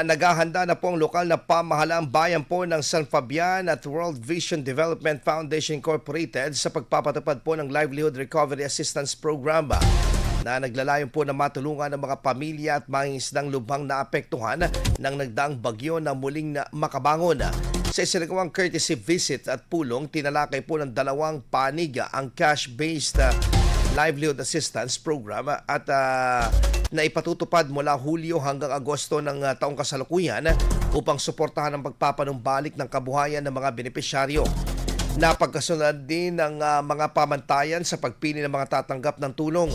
Naghahanda na po ang lokal na pamahalaang bayan po ng San Fabian at World Vision Development Foundation Incorporated sa pagpapatupad po ng Livelihood Recovery Assistance Program na naglalayon po na matulungan ng mga pamilya at mangingisdang lubhang naapektuhan ng nagdaang bagyo na muling makabangon. Sa isinagawang courtesy visit at pulong, tinalakay po ng dalawang panig ang cash-based Livelihood Assistance Program at na ipatutupad mula Hulyo hanggang Agosto ng taong kasalukuyan upang suportahan ang pagpapanumbalik ng kabuhayan ng mga benepisyaryo. Napagkasunod din ng mga pamantayan sa pagpili ng mga tatanggap ng tulong.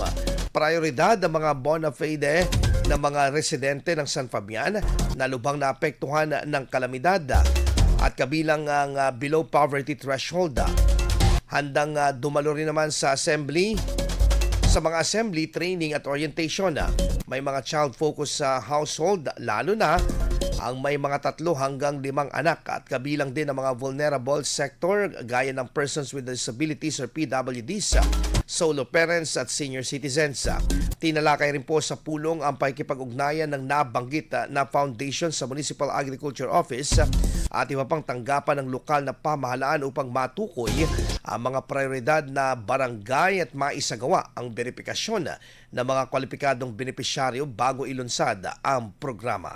Prioridad ang mga bona fide ng mga residente ng San Fabian na lubhang naapektuhan ng kalamidad at kabilang ang below poverty threshold. Handang dumalo rin naman sa mga assembly, training at orientation. May mga child-focused sa household, lalo na ang may mga 3 hanggang 5 anak at kabilang din ang mga vulnerable sector gaya ng persons with disabilities or PWDs, solo parents at senior citizens. Tinalakay rin po sa pulong ang pakikipag-ugnayan ng nabanggit na foundation sa Municipal Agriculture Office at iba pang tanggapan ng lokal na pamahalaan upang matukoy ang mga prioridad na barangay at maisagawa ang verifikasyon ng mga kwalipikadong benepisyaryo bago ilunsad ang programa.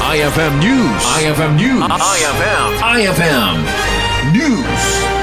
IFM News. IFM News. IFM News.